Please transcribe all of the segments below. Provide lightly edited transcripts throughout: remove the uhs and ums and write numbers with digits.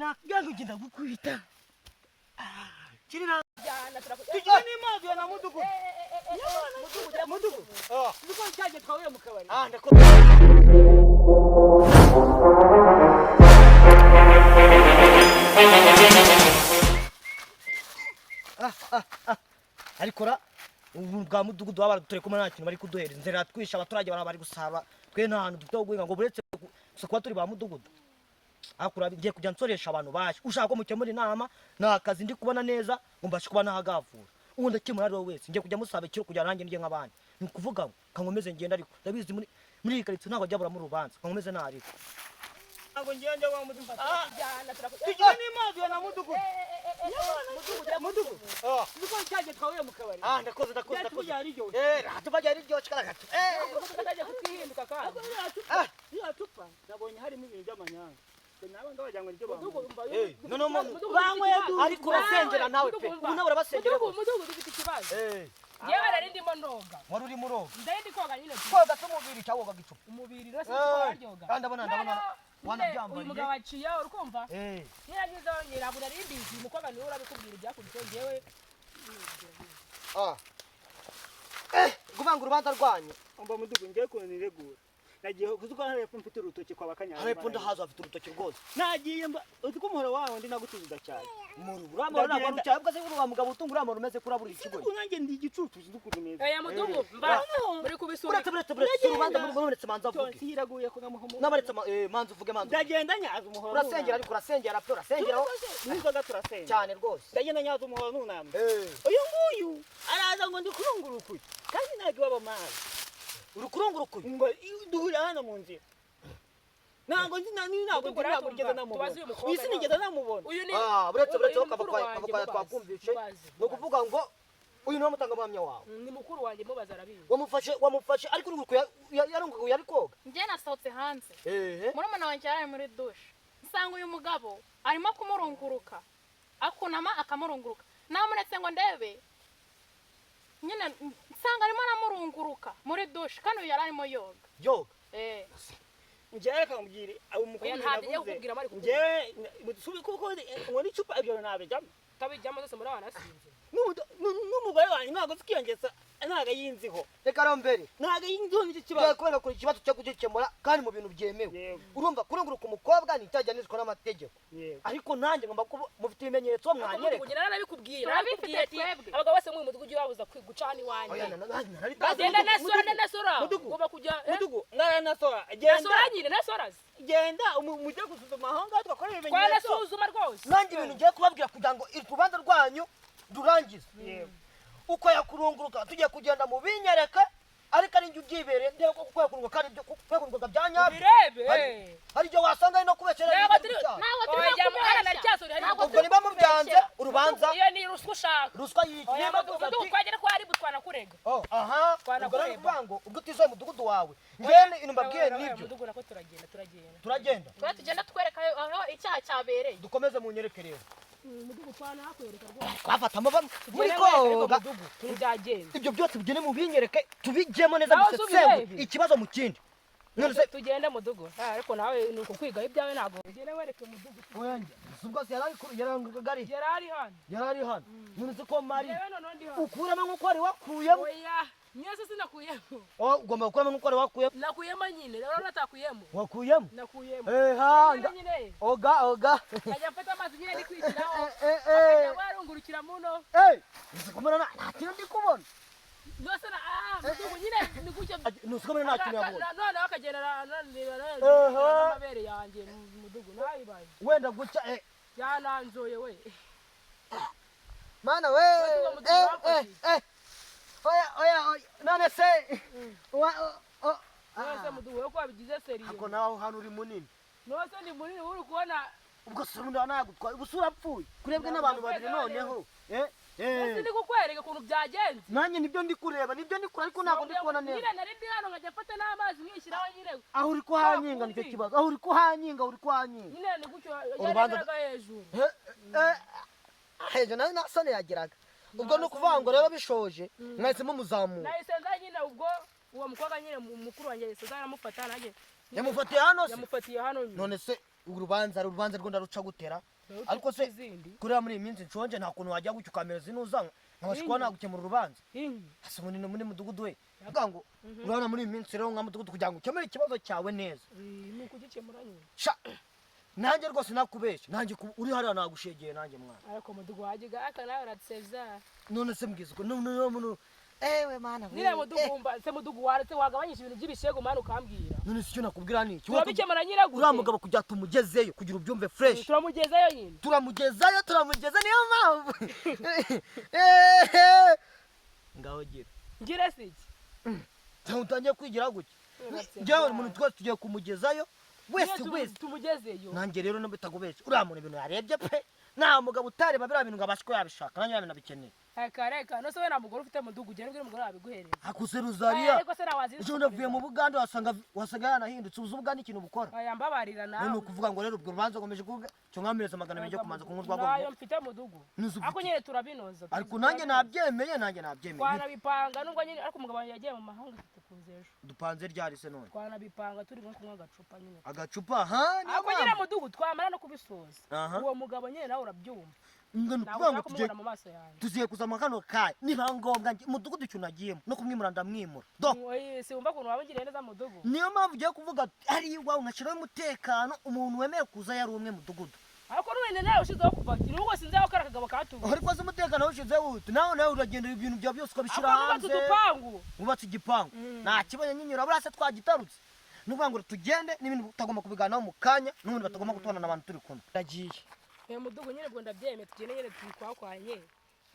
na gango ugenda gukubita kirina tujyane mazi na mudugu mudugu nuko cyaje twawe mu kabari ndako ariko ubu bwa mudugudu baba dutore ko nta kintu bari kuduhereza inzira twisha abaturage bari gusaba twe nta hantu dufite guhinga ngo buretse kuba turi ba mudugudu akura ngiye kujya nsoresha abantu baje ushaka ko mukemura inama nta kazi ndi kubona neza ngo mbashe kuba nahagavura ubu ndakemura ari wowe wese ngiye kujya musaba ikiro kugira nanjye ndye nk'abandi ni kuvuga ngo kankomeze ngenda ariko ndabizi muri iyi karitsiye ntabwo ajya mu rubanza kankomeze ntariko ntabwo ngende wa mudugudu tujyane mazi na mudugudu mudugudu nuko cyaje twawe mu kabari ndakoze tubajya riryoshye karagato kajya kukihinduka kandi ya tupa nabonye harimo ibintu by'amanyanga naba ngabajya ngo ryo bamwe ariko urasengera nawe pe ubu nawe urabasengera mudugudu dufite ikibazo yewe rero ndimo ndoga wari uri muroga ndi koga nyine koga cy'umubiri cyawoga gicupa umubiri rero sinaryoga kandi ndabona wanabyambariye uyu mugabo aciye urukumva nyiragize nyirabura rimbizi umukobwa niwe urabikubwira ibyakurikiye ngewe kuvanga urubanza rwanyu umva mudugu ngiye kuniregura nagiye kuzuka hepfo mfite urutoki kwa bakanyana hepfo ndahaza afite urutoki rwose nagiye uko umuhoro wawe ndi nagutuzuza cyane uramura ntabwo rucyaba bwa se uri mugabo utunga uramura umeze kurabura ikigo nanjye ndi igicucu z'ukuri neza aya mudugu mba muri kubisura buretse urubanza buretse manza avuge hiraguye ko namuhomo nabaretse manza uvuge manza ndagenda nyaza umuhoro urasengera ariko urasengera pe urasengeraho n'inzoga turasengera cyane rwose ndagenda nyaza umuhoro n'unamwe uyu nguyu araza ngo ndi kurungurukuye kandi ntabwo ibaba amazi urukurungurukuye ngo duhurira hano mu nzira ntabwo ngeze namubona wisi nigeze namubona uyu ni buretse kava twakumvishe ni ukuvuga ngo uyu niwe mutangabuhamya wawe ni mukuru wanjye mubaza arabizi wamufashe ariko yarungurukuye ari koga njye nasohotse hanze murumuna wanjye yari muri dushe nsanga uyu mugabo arimo kumurunguruka akunama akamurunguruka namuretse ngo ndebe nyine nsanga arimo aramurunguruka muri dushe kandi uyu yari arimo yoga njyewe reka mubwire abo mukobwa navuze njyewe kuko ngo n'icupa ibyo ntabijyamo utabijyamo zose muri abanasinze n'umugore wanjye ntabwo tukiyongeza ntabwo yinziho reka rombere ntabwo yinziho nicyo kibazo kubera ko ikibazo cyo kugikemura kandi mu bintu byemewe urumva kurunguruka umukobwa nitajyanizwa n'amategeko ariko nanjye ngomba kuba mufite ibimenyetso mwanyereka kugira narabikubwiye ati abagabo bose mu mudugudu babuza gucana iwanjye genda nasora ugomba kujya mudugu nasora nyine nasoraze genda mujye gusuzuma aho ngaho twakorera ibimenyetso twanasuzuma rwose nanjye ibintu ngiye kubabwira kugira ngo urubanza rwanyu rurangize uko yakurunguruka tugiye kugenda mu binyereke ariko ari njye ubyibereye ndebe ko kwekurunguka kandi kwekurunguka bya nyabyo hari igihe wasanga ari no kubesherera ubwo niba mubyanze urubanza iyo ni ruswa ushaka ruswa yiki twagera ko ari butwana kurega ubwo rero kuvuga ngo ubwo utizoye umudugudu wawe ngene ino mbabwiye nibyo turagenda tugenda twereka aho icyaha cyabereye dukomeze mu nyereke rero umudugudu twana hakwereka rwose twafata amababa muri koga tubyagenda ibyo byose bigene mu binyereke tubijyemo neza bisesengure ikibazo mu kindi tugende mudugu ariko nawe ni ukukwigaho ibyawe ntabwo ugende wereke mudugu wenge ubwo se yarangugari yarari hano none se ko mari ukuramo nk'uko wari wakuyemo nyese sinakuyemo ugomba gukuramo nk'uko wari wakuyemo nakuyemo nyine rero natakuyemo wakuyemo nyine oga ajya mfata amazi nyine ndi kwitiraho akajya warungurukira muno nsikomera nta kintu ndi kubona nose na mudugu nyine ni gutyo nusikomera nta kintu yabona none akagenda n'amabere yanjye mudugu nayibaye wenda guca yananzoye we mana we oya none se nose mudugu we ko wabigize seriye ako nawe hano uri munini nose ni munini uri kubona ubwo sura nagutwaye ubusura apfuye kurebwe n'abantu babiri noneho ese ndi kukwereka ukuntu byagenze nanjye nibyo ndi kureba nibyo ndi kureba ariko ntabwo ndi kubona neza nyine nari ndi hano nkajya mfata n'amazi nkishyiraho nyine aho uri kuhanyinga nicyo kibazo aho uri kuhanyinga nyine ni gutyo yageraga hejuru hejuru nawe nasone yageraga ubwo ni ukuvuga ngo rero bishoje mwahisemo muzamura nahise nza nyine ubwo uwo mukobwa nyine mukuru wanjye yahise aza aramufata nanjye yamufatiye hano se yamufatiye hano none se urubanza rwo ndaruca gutera ariko se kurira muri iyi minsi nshonje nta kuntu wajya gucyo kamera zinuza nkabashikwa nagukemura urubanza hasi munini muri mudugudu we vuga ngo urabona muri iyi minsi rero nka mudugudu kugira ngo ukemure ikibazo cyawe neza ni ukugikemura nyine nanjye rwose nakubeshye nanjye uri hariya nagushegeye nanjye mwana ariko mudugudu wagiga aka nawe uratseza none se mbwiza ko none ewe mana nire mudugumba se mudugu waretse wagabanyisha ibintu by'ibishego mana ukambwira none se cyo nakubwira ni iki turabikemura nyira gute uriya mugabo kujya tumugezeyo kugira ubyumve fresh turamugezayo nyine turamugeza niyo mpamvu ngaho gira ngire siki utangiye kwigira gutya njyewe umuntu twese tugiye kumugezayo wese tumugezeyo nanjye rero nabitagubeshye uriya muntu ibintu yarebye pe nta mugabo utareba biriya bintu ngo abashe ko yabishaka nanjye nabikeneye reka no se we nta mugore ufite mudugu ugenda ubwira umugore wabiguhereza akuse Rosaria ariko se nawazi ejo navuye mu Buganda wasanga yanahindutse uzi Buganda ikintu bukora aya mbabarira nawe ni ukuvuga ngo rero ubwo rubanza ngomeje kuvuga cyo nkamireza magana menje kumanza kunkurwa rwo nayo mfite mudugu ako nyine turabinoza ariko nanjye nabyemeye twanabipanga nubwo nyine ariko umugabo yagiye mu mahanga afite kuzejo dupanze ryari se none twanabipanga turi nko kunywa agacupa nyine agacupa ha ako nyine mudugu twamara no kubisoza uwo mugabo nyine nawe urabyumva kuvuga ngo tugiye kuzama kano kaye niba ngombwa mudugudu cyo nagiyemo no kumwimura ndamwimura si wumva ukuntu wabungiriye neza mudugu niyo mpamvu ugiye kuvuga ari iwawe unashyiraho umutekano umuntu wemeye kuza yari umwe mudugudu ariko n'uwende nawe ushizeho kuva kiri ubwo sinzi aho kari akagabo katuwe ariko se umutekano wushizeho ute nawe uragendera ibintu byawe byose ukabishyira hanze wubatse igipangu nta kibazo nyinyura buriya se twagitarutse ni ukuvuga ngo tugende n'ibintu utagomba kubiganiraho mu kanya n'ubundi batagomba gutubana n'abantu turi kumwe ndagiye mudugu nyine bwo ndabyemeye tugende nyine twikwakwanye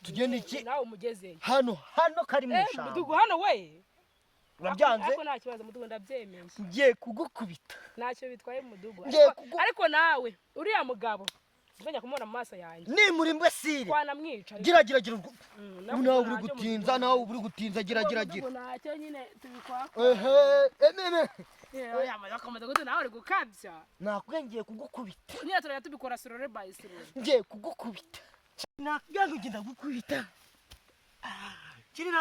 tugende iki nawe umugezeye hano kari mu ishamba mudugu hano we urabyanze ariko nta kibazo mudugu ndabyemeye ngiye kugukubita ntacyo bitwaye mudugu ariko nawe uriya mugabo sinjya kumubona mu maso yanjye nimuri mbesire twanamwica gira nawe uri gutinza gira ntacyo nyine tubikwakwa nawe uri gukabya nakubwiye ngiye kugukubita nyine turajya tubikora sorore by sorore ngiye kugukubita nakubwiye ngo ngenda gukubita kiri